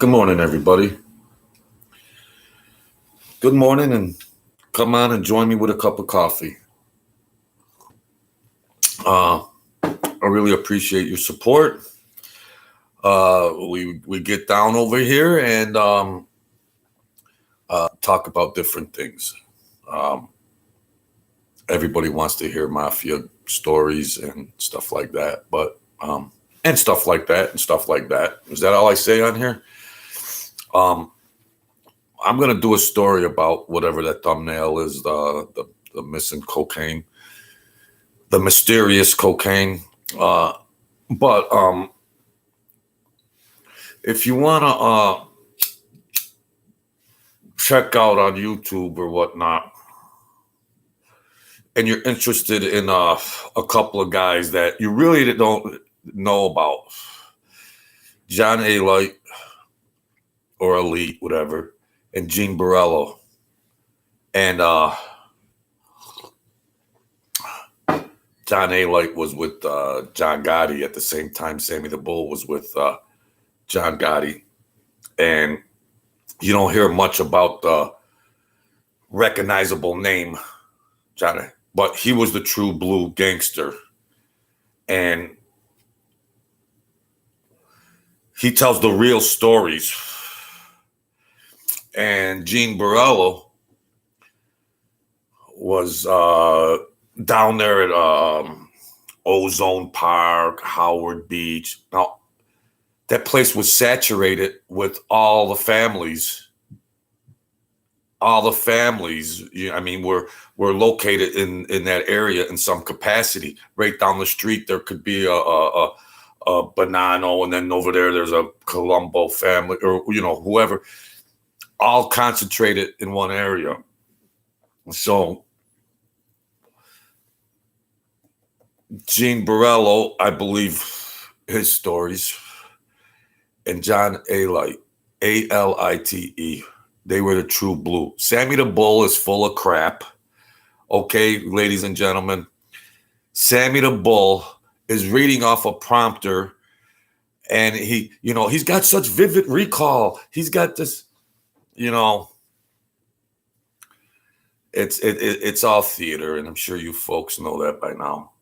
Good morning, everybody. Good morning, and come on and join me with a cup of coffee. Uh, I really appreciate your support. We get down over here and talk about different things. Um, Everybody wants to hear mafia stories and stuff like that, and stuff like that and stuff like that. Is that all I say on here? Um, I'm gonna do a story about whatever that thumbnail is. The missing cocaine, the mysterious cocaine. Uh, but if you wanna check out on YouTube or whatnot, and you're interested in a couple of guys that you really don't know about, John A. Light or Elite, whatever, and Gene Borello, and John A. Light was with John Gotti at the same time. Sammy the Bull was with John Gotti, and you don't hear much about the recognizable name Johnny, but he was the true blue gangster, and he tells the real stories. And Gene Borello was down there at Ozone Park, Howard Beach. Now, that place was saturated with all the families. All the families, were located in that area in some capacity. Right down the street, there could be a Bonanno, and then over there's a Colombo family, or whoever, all concentrated in one area. So Gene Borello, I believe his stories, and John A. Light, Alite, they were the true blue. Sammy the Bull is full of crap. Okay, ladies and gentlemen, Sammy the Bull is reading off a prompter, and he's got such vivid recall. He's got this, it's all theater, and I'm sure you folks know that by now.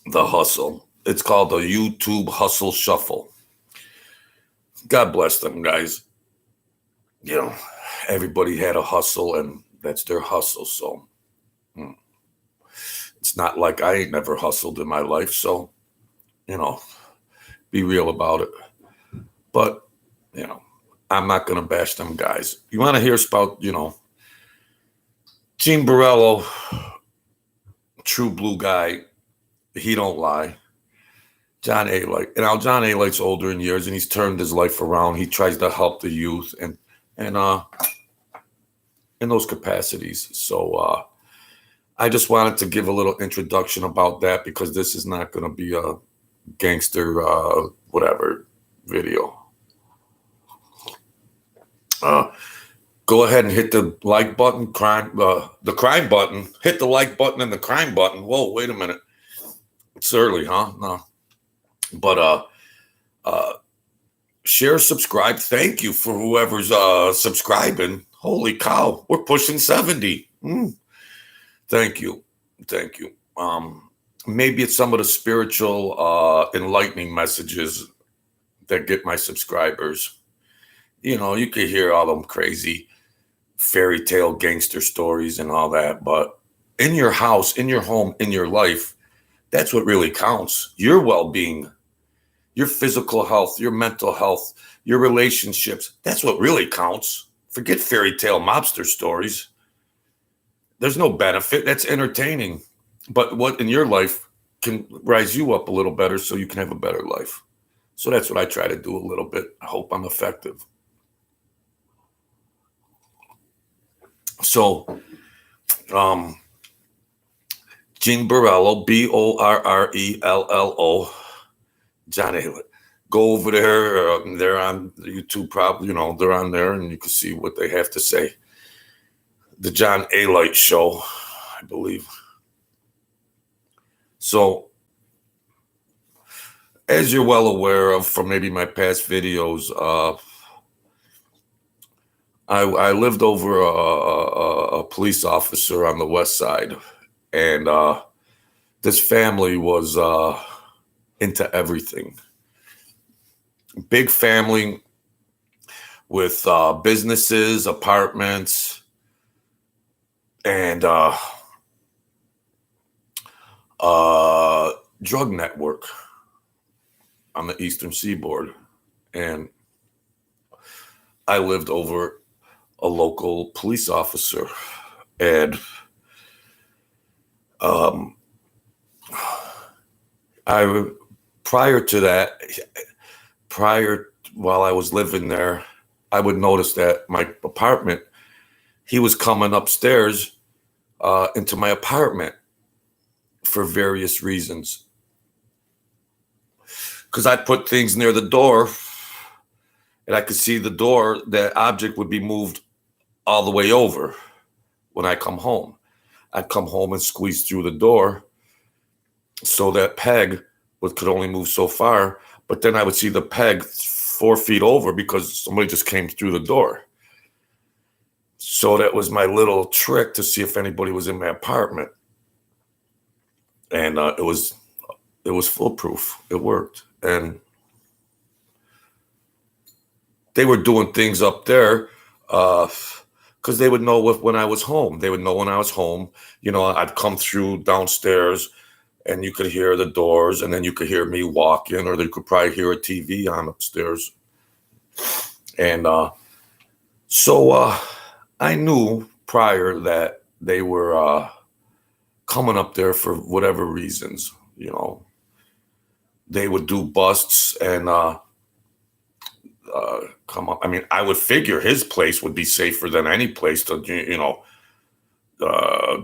The hustle. It's called the YouTube Hustle Shuffle. God bless them guys. Everybody had a hustle, and that's their hustle. So it's not like I ain't never hustled in my life. So, be real about it. But, I'm not going to bash them guys. You want to hear about, Gene Borello, true blue guy. He don't lie. John A. Light. And now John A. Light's older in years, and he's turned his life around. He tries to help the youth and in those capacities. So I just wanted to give a little introduction about that, because this is not going to be a gangster whatever video. Go ahead and hit the like button, the crime button. Hit the like button and the crime button. Whoa, wait a minute. It's early, huh? No. But share, subscribe. Thank you for whoever's subscribing. Holy cow, we're pushing 70. Thank you. Maybe it's some of the spiritual enlightening messages that get my subscribers. You could hear all them crazy fairy tale gangster stories and all that, but in your house, in your home, in your life, that's what really counts. Your well-being, your physical health, your mental health, your relationships. That's what really counts. Forget fairy tale mobster stories. There's no benefit. That's entertaining. But what in your life can rise you up a little better so you can have a better life. So that's what I try to do a little bit. I hope I'm effective. So, Gene Borello, Borrello, John A. Light. Go over there. They're on YouTube, probably. They're on there, and you can see what they have to say. The John A. Light Show, I believe. So, as you're well aware of from maybe my past videos, I lived over a police officer on the west side, and this family was into everything. Big family with businesses, apartments, and drug network on the Eastern Seaboard. And I lived over a local police officer. And prior to that, while I was living there, I would notice that my apartment, he was coming upstairs into my apartment for various reasons. Because I'd put things near the door, and I could see the door, that object would be moved all the way over when I come home. I'd come home and squeeze through the door, so that peg could only move so far, but then I would see the peg 4 feet over because somebody just came through the door. So that was my little trick to see if anybody was in my apartment. And it was foolproof. It worked. And they were doing things up there because they would know when I was home. They would know when I was home. You know, I'd come through downstairs, and you could hear the doors, and then you could hear me walking, or they could probably hear a TV on upstairs. And so I knew prior that they were coming up there for whatever reasons. You know, they would do busts and come up. I mean, I would figure his place would be safer than any place to, you know,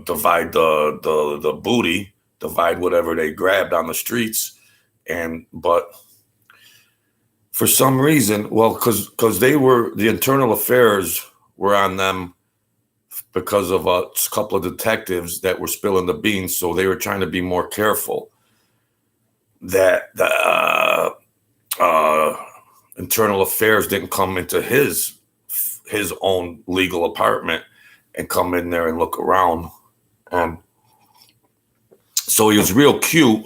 divide the booty, divide whatever they grabbed on the streets. But for some reason, well, because the internal affairs were on them because of a couple of detectives that were spilling the beans. So they were trying to be more careful that the internal affairs didn't come into his own legal apartment and come in there and look around. So he was real cute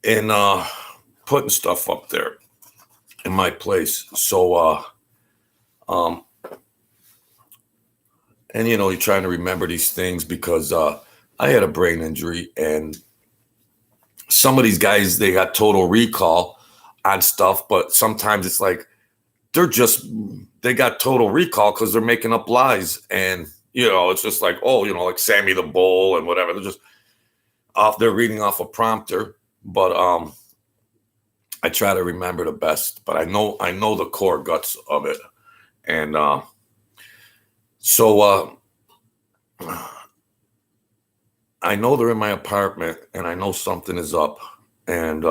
in putting stuff up there in my place. So and you know, you're trying to remember these things because I had a brain injury, and some of these guys, they got total recall on stuff, but sometimes it's like they got total recall because they're making up lies. And you know, it's just like, oh, you know, like Sammy the Bull and whatever. They're reading off a prompter. But I try to remember the best, but I know the core guts of it. And so I know they're in my apartment, and I know something is up. And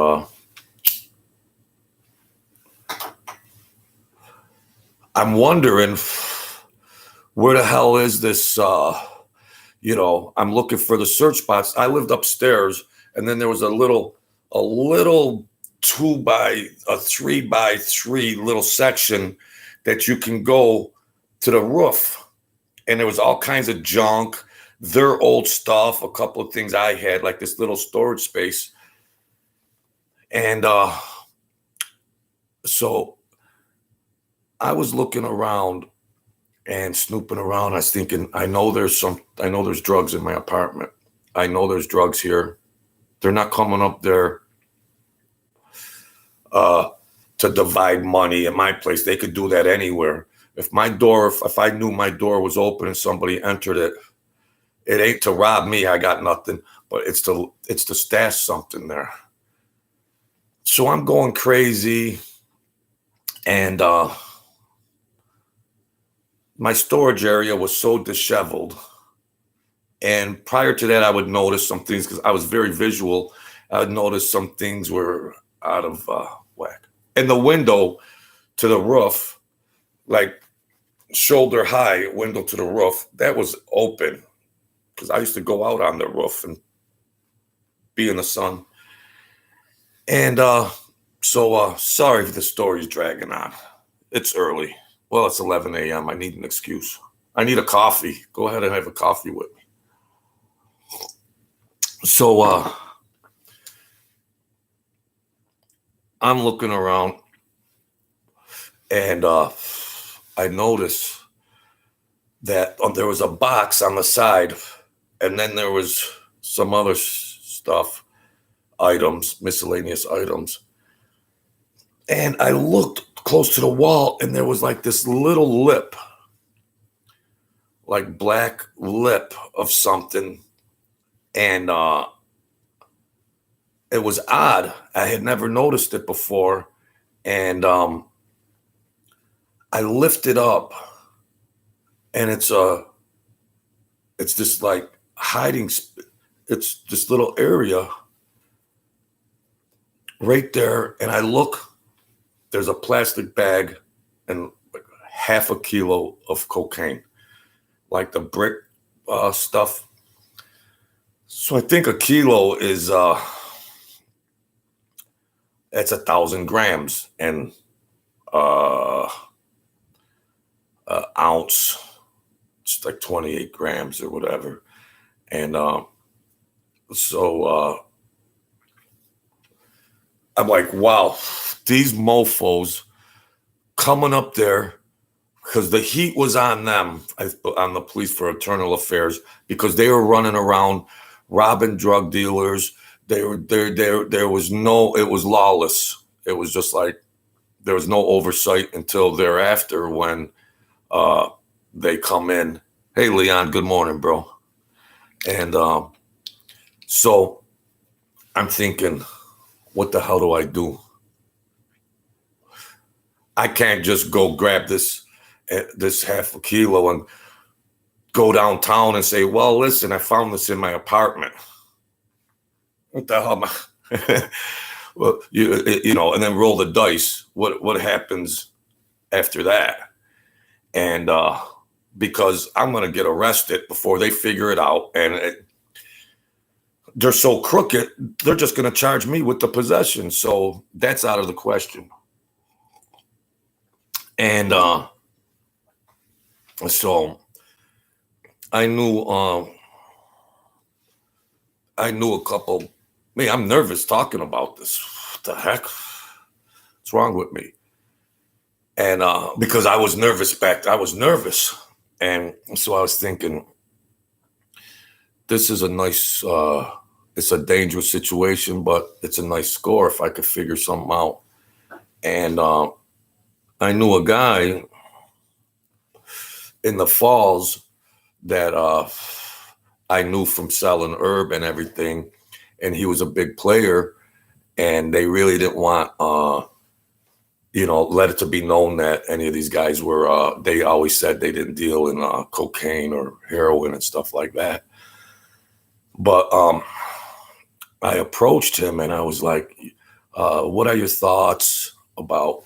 I'm wondering, where the hell is this? You know, I'm looking for the search box. I lived upstairs, and then there was a little 2 by 3 by 3 little section that you can go to the roof, and there was all kinds of junk, their old stuff, a couple of things I had, like this little storage space. And so I was looking around and snooping around. I was thinking, I know there's drugs in my apartment. I know there's drugs here. They're not coming up there to divide money at my place. They could do that anywhere. If I knew my door was open and somebody entered it, it ain't to rob me. I got nothing, but it's to stash something there. So I'm going crazy, and my storage area was so disheveled. And prior to that, I would notice some things because I was very visual. I would notice some things were out of whack. And the window to the roof, like shoulder high window to the roof, that was open because I used to go out on the roof and be in the sun. And sorry if the story's dragging on. It's early. Well, it's 11 a.m. I need an excuse. I need a coffee. Go ahead and have a coffee with me. So I'm looking around, and I notice that there was a box on the side, and then there was some other stuff, items, miscellaneous items. And I looked close to the wall, and there was like this little lip, like black lip of something. And it was odd. I had never noticed it before. And I lift it up, and it's this like hiding, it's this little area right there. And I look, there's a plastic bag and like half a kilo of cocaine, like the brick stuff. So I think a kilo is that's 1,000 grams, and ounce, it's like 28 grams or whatever. And so I'm like, wow, these mofos coming up there, because the heat was on them, on the police for internal affairs, because they were running around robbing drug dealers. There was no, it was lawless. It was just like, there was no oversight until thereafter when they come in. Hey, Leon, good morning, bro. And so I'm thinking, what the hell do I do? I can't just go grab this half a kilo and go downtown and say, well, listen, I found this in my apartment. What the hell am I? Well, you know, and then roll the dice. What happens after that? And because I'm going to get arrested before they figure it out, and they're so crooked, they're just going to charge me with the possession. So that's out of the question. And so I knew a couple. Man, I'm nervous talking about this. What the heck? What's wrong with me? And because I was nervous I was nervous. And so I was thinking, this is a nice, it's a dangerous situation, but it's a nice score if I could figure something out. And I knew a guy in the Falls that I knew from selling herb and everything. And he was a big player, and they really didn't want, let it to be known that any of these guys were, they always said they didn't deal in cocaine or heroin and stuff like that. But I approached him and I was like, what are your thoughts about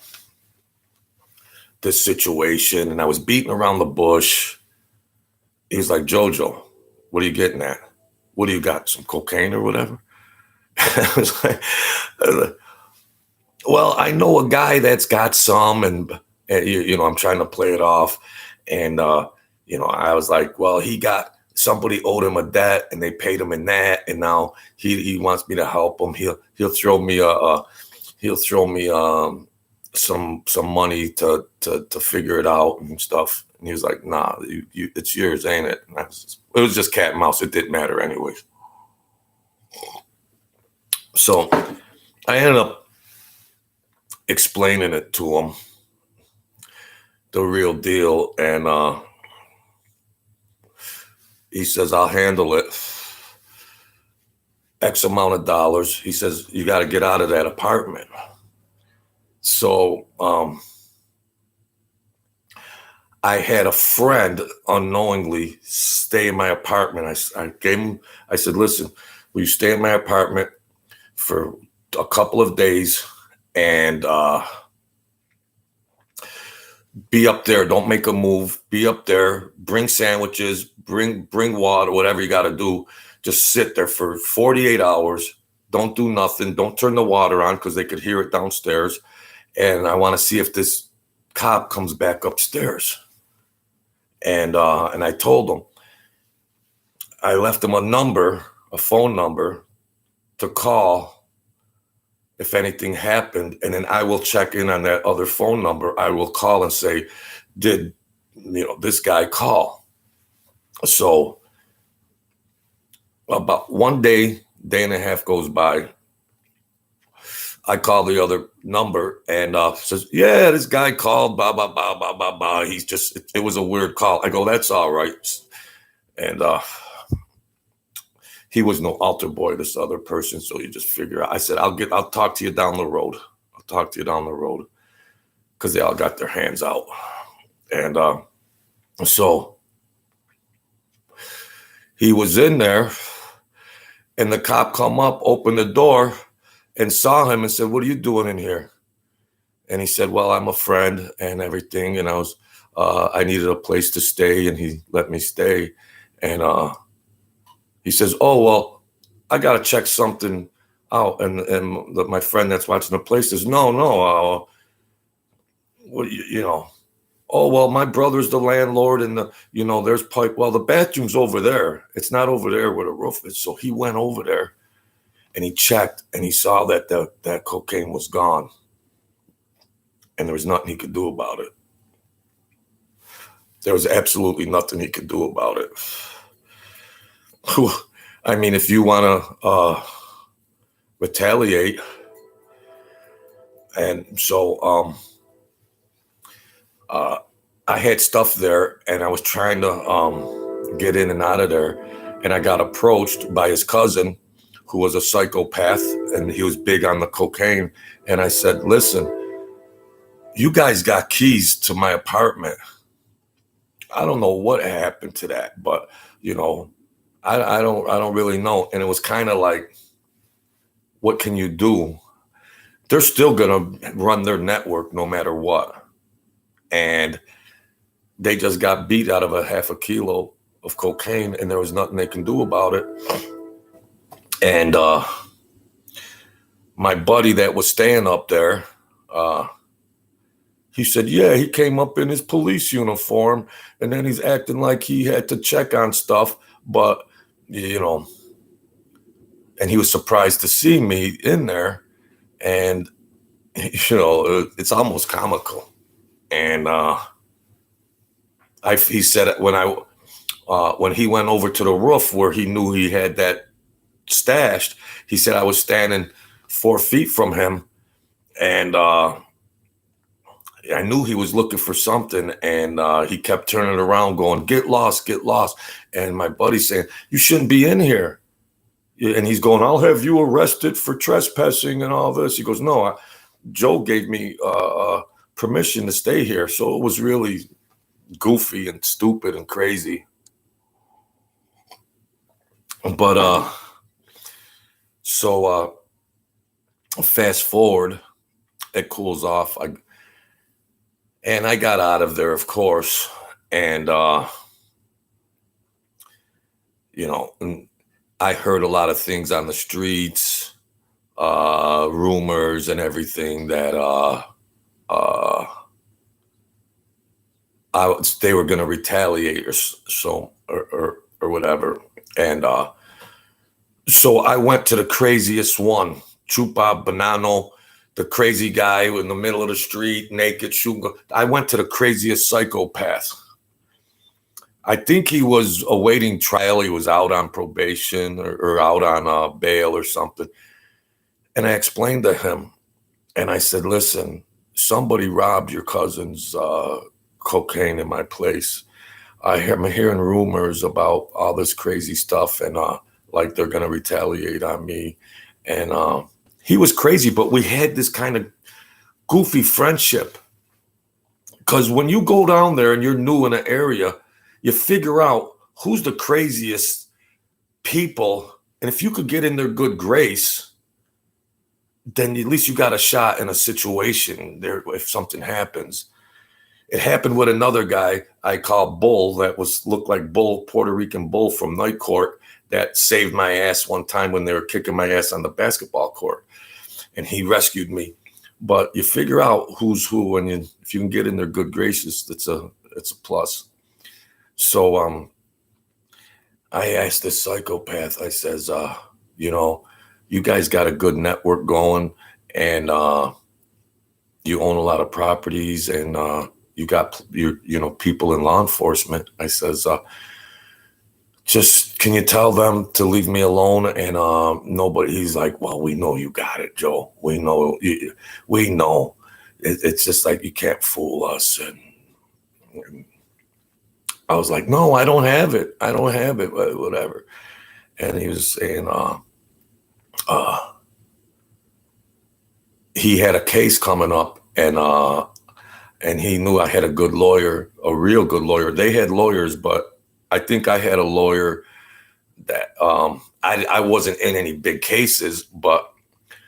this situation? And I was beating around the bush. He's like, Jojo, what are you getting at? What do you got? Some cocaine or whatever? I was like, well, I know a guy that's got some, and I'm trying to play it off. And, I was like, well, somebody owed him a debt and they paid him in that. And now he wants me to help him. He'll throw me some money to figure it out and stuff. And he was like, nah, it's yours, ain't it? And it was just cat and mouse. It didn't matter anyways. So I ended up explaining it to him, the real deal. And he says, I'll handle it. X amount of dollars. He says, you got to get out of that apartment. So I had a friend unknowingly stay in my apartment. I said, listen, will you stay in my apartment for a couple of days and be up there? Don't make a move. Be up there. Bring sandwiches. Bring water. Whatever you got to do. Just sit there for 48 hours. Don't do nothing. Don't turn the water on because they could hear it downstairs. And I want to see if this cop comes back upstairs. And I told him, I left him a phone number to call if anything happened. And then I will check in on that other phone number. I will call and say, did, this guy call? So about one day and a half goes by. I call the other number and says, yeah, this guy called, blah, blah, blah, blah, blah, blah. It was a weird call. I go, that's all right. And he was no altar boy, this other person. So you just figure out. I said, I'll talk to you down the road. I'll talk to you down the road. Because they all got their hands out. And so he was in there. And the cop come up, opened the door, and saw him and said, what are you doing in here? And he said, well, I'm a friend and everything. And I needed a place to stay, and he let me stay. And he says, oh, well, I got to check something out. And my friend that's watching the place says, no, oh, well, my brother's the landlord, and there's pipe. Well, the bathroom's over there. It's not over there where the roof is. So he went over there and he checked and he saw that that cocaine was gone, and there was nothing he could do about it. There was absolutely nothing he could do about it. I mean, if you want to retaliate, and so I had stuff there, and I was trying to get in and out of there, and I got approached by his cousin, who was a psychopath, and he was big on the cocaine. And I said, listen, you guys got keys to my apartment. I don't know what happened to that, but I don't really know. And it was kind of like, what can you do? They're still gonna run their network no matter what. And they just got beat out of a half a kilo of cocaine, and there was nothing they can do about it. And my buddy that was staying up there, he said, yeah, he came up in his police uniform, and then he's acting like he had to check on stuff, but, and he was surprised to see me in there, and, it's almost comical. And he said when he went over to the roof where he knew he had that stashed, he said I was standing 4 feet from him, and I knew he was looking for something, and he kept turning around going, get lost. And my buddy's saying, you shouldn't be in here. And he's going, I'll have you arrested for trespassing and all this. He goes, no, Joe gave me permission to stay here. So it was really goofy and stupid and crazy. But so fast forward, it cools off. I got out of there, of course. And, and I heard a lot of things on the streets, rumors and everything that they were going to retaliate or whatever. And so I went to the craziest one, Chupa Banano, the crazy guy in the middle of the street, naked, shooting. I went to the craziest psychopath. I think he was awaiting trial. He was out on probation or out on bail or something. And I explained to him, and I said, listen, somebody robbed your cousin's cocaine in my place. I'm hearing rumors about all this crazy stuff, and like they're going to retaliate on me. And he was crazy, but we had this kind of goofy friendship. Because when you go down there and you're new in an area, you figure out who's the craziest people. And if you could get in their good grace, then at least you got a shot in a situation there if something happens. It happened with another guy I call Bull that looked like Bull, Puerto Rican Bull from Night Court. that saved my ass one time when they were kicking my ass on the basketball court, and he rescued me. But you figure out who's who, and if you can get in their good graces, it's a plus. So I asked this psychopath, I says, you guys got a good network going, and you own a lot of properties, and you got people in law enforcement. I says, just can you tell them to leave me alone? And nobody. He's like, well, we know you got it, Joe. We know. We know. It's just like you can't fool us. And I was like, no, I don't have it. I don't have it. Whatever. And he was saying, he had a case coming up, and he knew I had a good lawyer, a real good lawyer. They had lawyers, but I think I had a lawyer that I wasn't in any big cases, but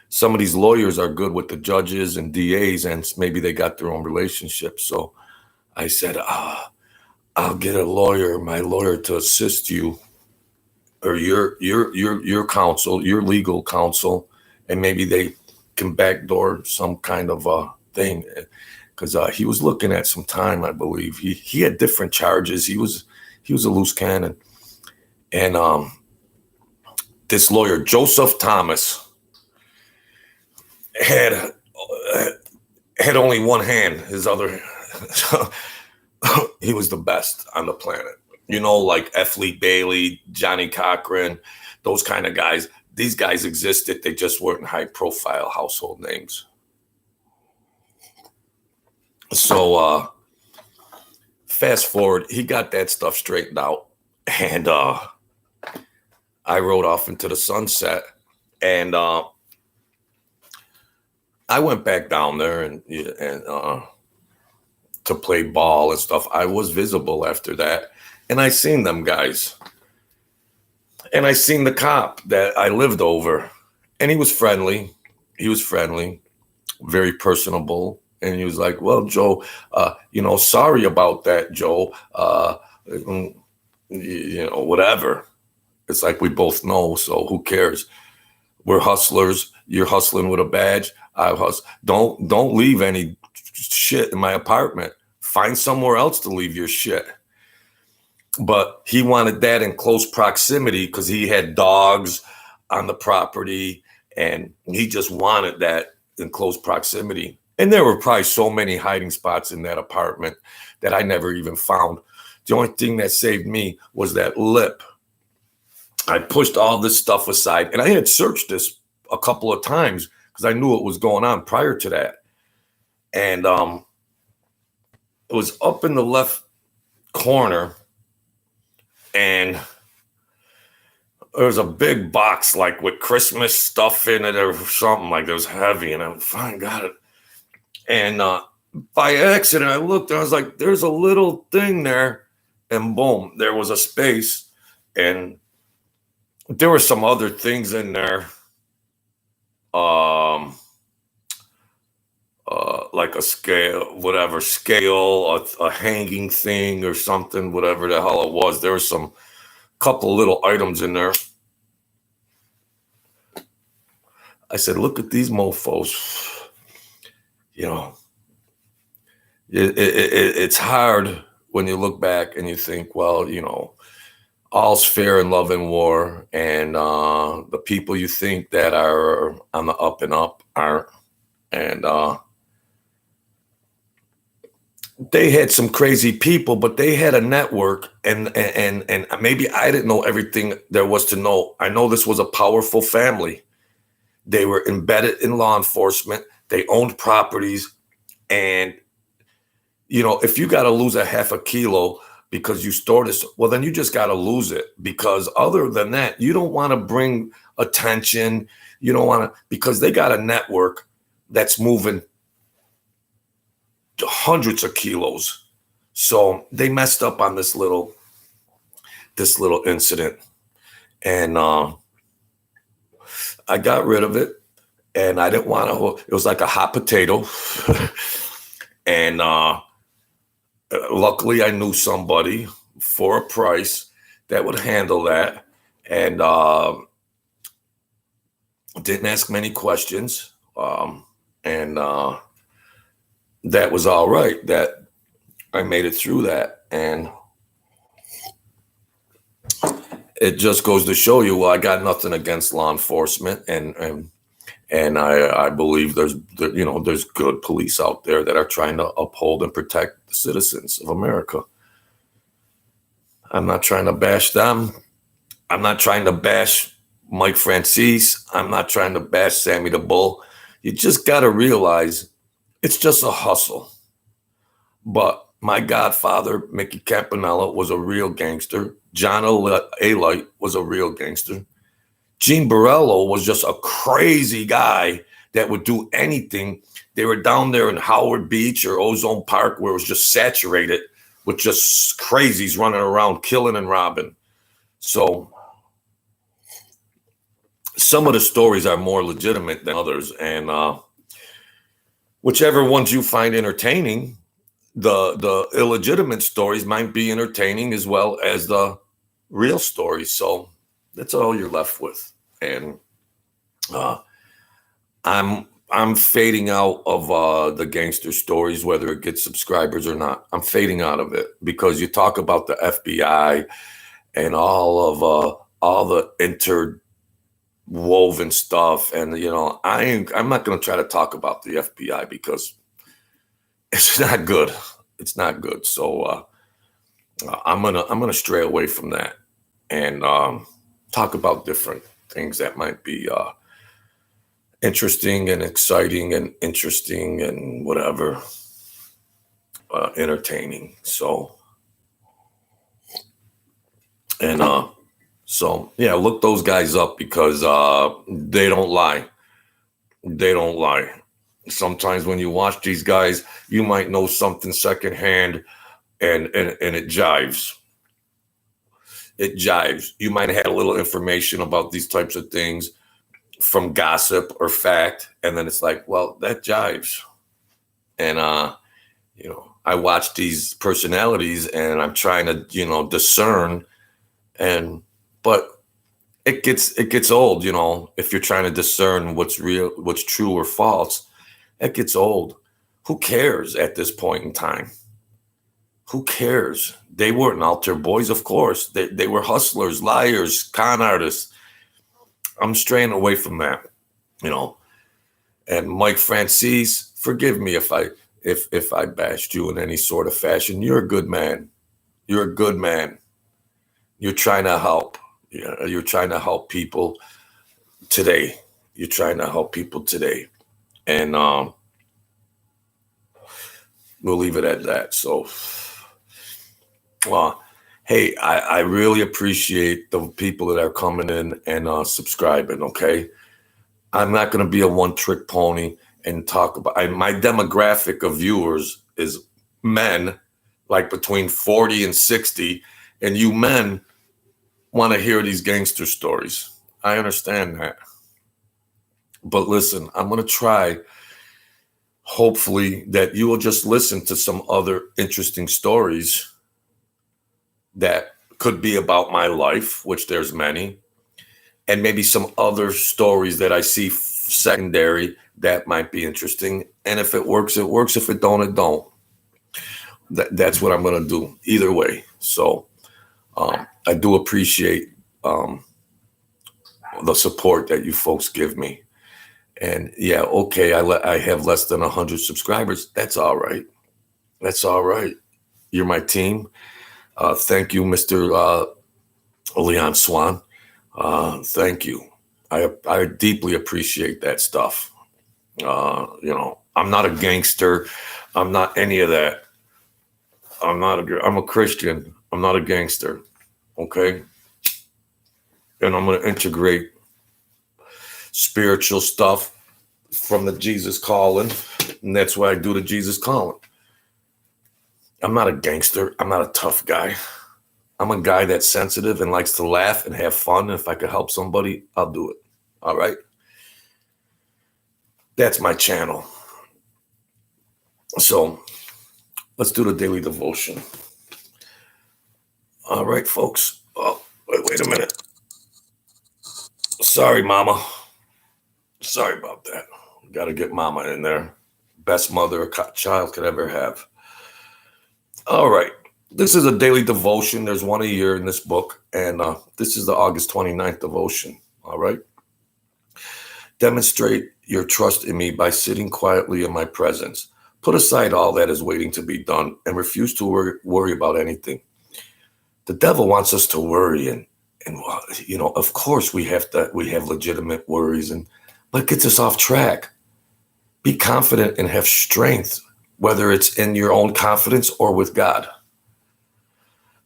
some of these lawyers are good with the judges and DAs, and maybe they got their own relationships. So I said, I'll get my lawyer to assist you, or your counsel, your legal counsel, and maybe they can backdoor some kind of thing. Because he was looking at some time, I believe. He had different charges. He was a loose cannon. And this lawyer, Joseph Thomas, had only one hand. His other, he was the best on the planet. Like F. Lee Bailey, Johnny Cochran, those kind of guys. These guys existed. They just weren't high-profile household names. So fast forward, he got that stuff straightened out, and I rode off into the sunset, and I went back down there and to play ball and stuff. I was visible after that, and I seen them guys, and I seen the cop that I lived over, and he was friendly. Very personable. And he was like, well, Joe, sorry about that, Joe. Whatever. It's like we both know, so who cares? We're hustlers. You're hustling with a badge. I hustle. Don't leave any shit in my apartment. Find somewhere else to leave your shit. But he wanted that in close proximity because he had dogs on the property, and he just wanted that in close proximity. And there were probably so many hiding spots in that apartment that I never even found. The only thing that saved me was that lip. I pushed all this stuff aside, and I had searched this a couple of times because I knew what was going on prior to that. And it was up in the left corner, and there was a big box like with Christmas stuff in it or something, like it was heavy, and I finally got it. And by accident, I looked and I was like, there's a little thing there. And boom, there was a space. And there were some other things in there. Like a scale, a hanging thing or something, whatever the hell it was. There was some couple little items in there. I said, look at these mofos. It's hard when you look back and you think, well, all's fair in love and war, and the people you think that are on the up and up aren't. And they had some crazy people, but they had a network, and maybe I didn't know everything there was to know. I know this was a powerful family. They were embedded in law enforcement. They owned properties. And, if you got to lose a half a kilo because you stored this, well, then you just got to lose it. Because other than that, you don't want to bring attention. You don't want to, because they got a network that's moving hundreds of kilos. So they messed up on this little incident. And I got rid of it. And I didn't want to, it was like a hot potato. And luckily I knew somebody for a price that would handle that. and didn't ask many questions. And that was all right. That I made it through that. And it just goes to show you, well, I got nothing against law enforcement, and I believe there's good police out there that are trying to uphold and protect the citizens of America. I'm not trying to bash them. I'm not trying to bash Mike Francis. I'm not trying to bash Sammy the Bull. You just got to realize it's just a hustle. But my godfather, Mickey Campanella, was a real gangster. John Alite was a real gangster. Gene Borello was just a crazy guy that would do anything. They were down there in Howard Beach or Ozone Park where it was just saturated with just crazies running around, killing and robbing. So some of the stories are more legitimate than others. And whichever ones you find entertaining, the illegitimate stories might be entertaining as well as the real stories. So that's all you're left with. And I'm fading out of the gangster stories, whether it gets subscribers or not. I'm fading out of it because you talk about the FBI and all the interwoven stuff, and I'm not going to try to talk about the FBI because it's not good. It's not good. So I'm gonna stray away from that and talk about different things that might be interesting and exciting and interesting and whatever, entertaining. So yeah, look those guys up because they don't lie. They don't lie. Sometimes when you watch these guys, you might know something secondhand, and it jives. It jives. You might have had a little information about these types of things from gossip or fact, and then it's like, well, that jives. And I watch these personalities, and I'm trying to discern, but it gets old. If you're trying to discern what's real, what's true or false, it gets old. Who cares at this point in time? Who cares? They weren't altar boys, of course. They were hustlers, liars, con artists. I'm straying away from that, And Mike Francis, forgive me if I bashed you in any sort of fashion. You're a good man. You're a good man. You're trying to help. You're trying to help people today. You're trying to help people today. And we'll leave it at that. So, hey, I really appreciate the people that are coming in and subscribing, okay? I'm not going to be a one-trick pony and talk about my demographic of viewers is men, like between 40 and 60, and you men want to hear these gangster stories. I understand that. But listen, I'm going to try, hopefully, that you will just listen to some other interesting stories that could be about my life, which there's many, and maybe some other stories that I see secondary that might be interesting. And if it works, it works. If it don't, it don't. That's what I'm going to do either way. So I do appreciate the support that you folks give me. And yeah, okay, I have less than 100 subscribers. That's all right. That's all right. You're my team. Thank you, Mr. Leon Swan. Thank you. I deeply appreciate that stuff. I'm not a gangster. I'm not any of that. I'm a Christian. I'm not a gangster. Okay. And I'm going to integrate spiritual stuff from the Jesus calling. And that's why I do the Jesus calling. I'm not a gangster. I'm not a tough guy. I'm a guy that's sensitive and likes to laugh and have fun. If I could help somebody, I'll do it. All right. That's my channel. So let's do the daily devotion. All right, folks. Oh, wait a minute. Sorry, Mama. Sorry about that. Got to get Mama in there. Best mother a child could ever have. All right. This is a daily devotion. There's one a year in this book, and this is the August 29th devotion. All right. Demonstrate your trust in me by sitting quietly in my presence. Put aside all that is waiting to be done and refuse to worry about anything. The devil wants us to worry, and of course we have legitimate worries, but it gets us off track. Be confident and have strength, whether it's in your own confidence or with God.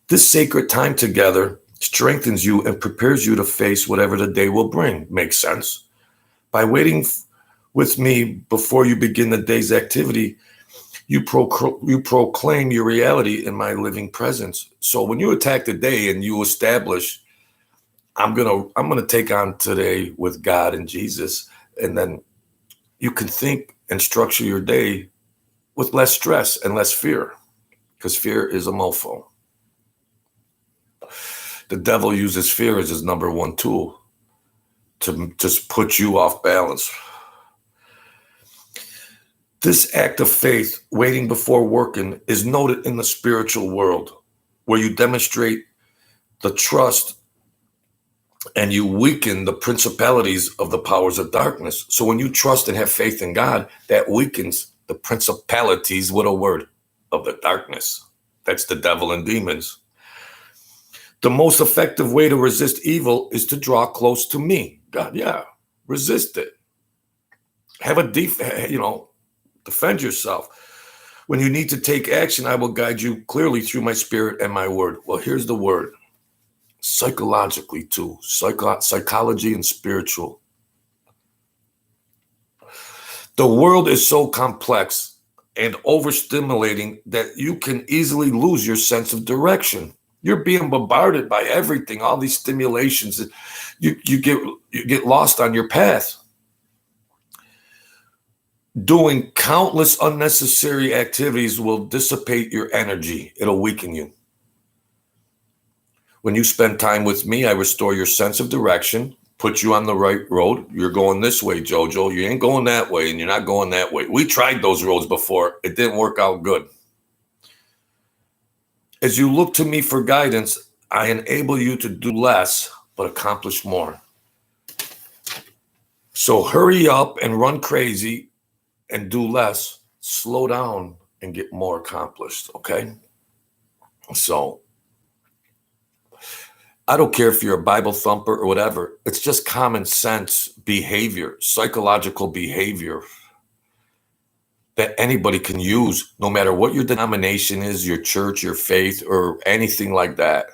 This sacred time together strengthens you and prepares you to face whatever the day will bring. Makes sense? By waiting with me before you begin the day's activity, you proclaim your reality in my living presence. So when you attack the day and you establish, I'm gonna take on today with God and Jesus, and then you can think and structure your day with less stress and less fear, because fear is a mofo. The devil uses fear as his number one tool to just put you off balance. This act of faith, waiting before working, is noted in the spiritual world, where you demonstrate the trust and you weaken the principalities of the powers of darkness. So when you trust and have faith in God, that weakens the principalities, with a word, of the darkness. That's the devil and demons. The most effective way to resist evil is to draw close to me. God, yeah, resist it. Have a defend yourself. When you need to take action, I will guide you clearly through my spirit and my word. Well, here's the word. Psychologically too. Psychology and spiritual. The world is so complex and overstimulating that you can easily lose your sense of direction. You're being bombarded by everything, all these stimulations. You get lost on your path. Doing countless unnecessary activities will dissipate your energy. It'll weaken you. When you spend time with me, I restore your sense of direction, put you on the right road. You're going this way, Jojo. You ain't going that way, and you're not going that way. We tried those roads before. It didn't work out good. As you look to me for guidance, I enable you to do less, but accomplish more. So hurry up and run crazy and do less. Slow down and get more accomplished, okay? So I don't care if you're a Bible thumper or whatever. It's just common sense behavior, psychological behavior that anybody can use, no matter what your denomination is, your church, your faith, or anything like that.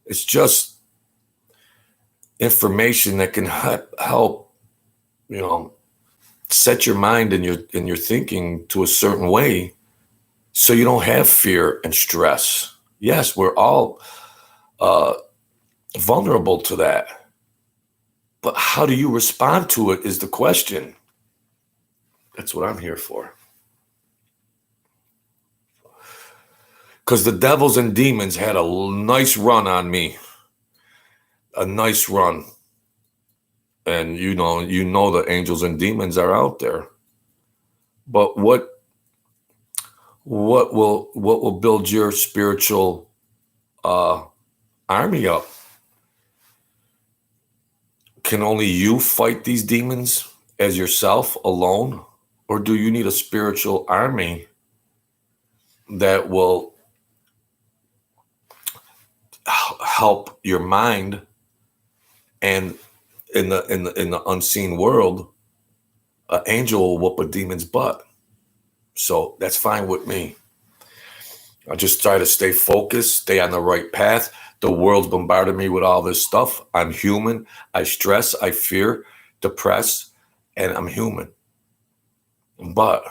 It's just information that can help, set your mind and your thinking to a certain way, so you don't have fear and stress. Yes, we're all vulnerable to that, but how do you respond to it is the question. That's what I'm here for. Because the devils and demons had a nice run on me. A nice run. And you know the angels and demons are out there. But what will build your spiritual army up? Can only you fight these demons as yourself alone? Or do you need a spiritual army that will help your mind, and in the unseen world, an angel will whoop a demon's butt? So that's fine with me. I just try to stay focused, stay on the right path. The world's bombarded me with all this stuff. I'm human. I stress, I fear, depress, and I'm human. But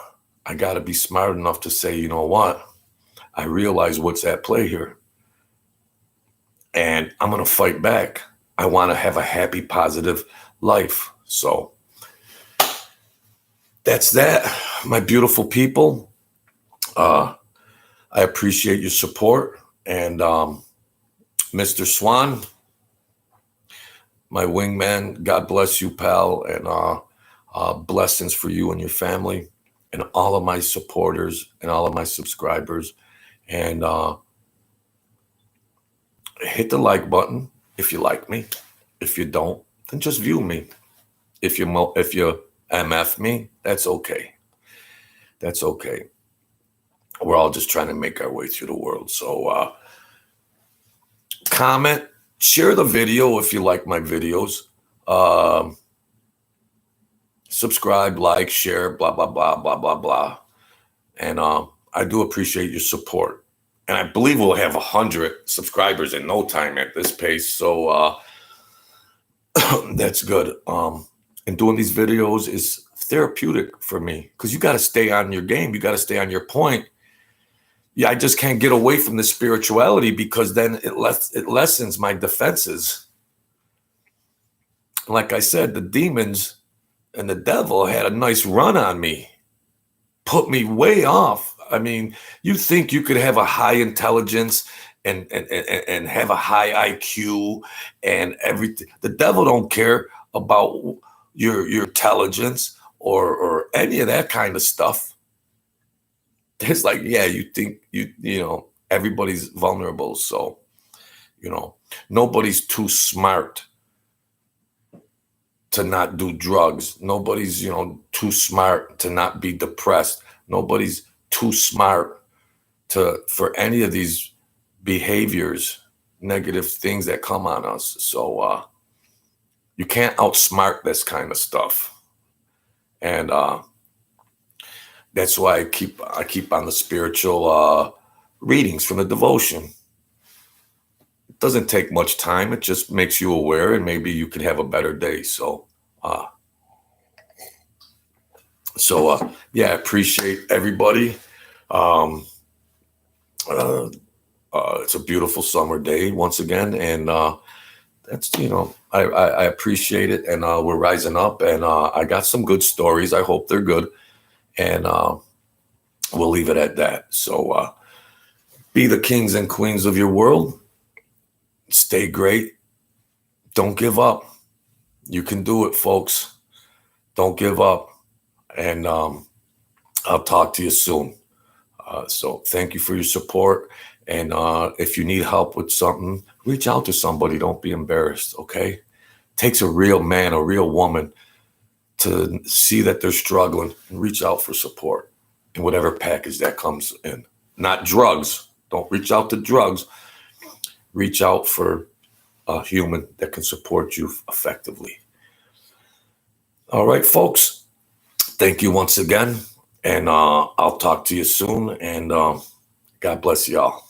I got to be smart enough to say, you know what? I realize what's at play here. And I'm going to fight back. I want to have a happy, positive life. So that's that, my beautiful people. I appreciate your support. And Mr. Swan, my wingman. God bless you, pal, and blessings for you and your family, and all of my supporters and all of my subscribers. And hit the like button if you like me. If you don't, then just view me. If you MF me, that's okay. That's okay. We're all just trying to make our way through the world. So comment, share the video if you like my videos. Subscribe, like, share, blah, blah, blah, blah, blah, blah. And I do appreciate your support. And I believe we'll have 100 subscribers in no time at this pace. So that's good. And doing these videos is therapeutic for me because you got to stay on your game. You got to stay on your point. Yeah, I just can't get away from the spirituality because then it lessens my defenses. Like I said, the demons and the devil had a nice run on me, put me way off. I mean, you think you could have a high intelligence and have a high IQ and everything. The devil don't care about your intelligence or any of that kind of stuff. It's like, yeah, you think you know everybody's vulnerable, so nobody's too smart to not do drugs. Nobody's too smart to not be depressed. Nobody's too smart for any of these behaviors, negative things that come on us. So you can't outsmart this kind of stuff, and that's why I keep on the spiritual readings from the devotion. It doesn't take much time. It just makes you aware, and maybe you can have a better day. So yeah, I appreciate everybody. It's a beautiful summer day once again, and that's I appreciate it, and we're rising up, and I got some good stories. I hope they're good, and we'll leave it at that. So be the kings and queens of your world. Stay great. Don't give up. You can do it, folks. Don't give up. And I'll talk to you soon. So thank you for your support. And if you need help with something, reach out to somebody. Don't be embarrassed, okay? It takes a real man, a real woman to see that they're struggling and reach out for support in whatever package that comes in. Not drugs. Don't reach out to drugs. Reach out for a human that can support you effectively. All right, folks. Thank you once again. And I'll talk to you soon. And God bless y'all.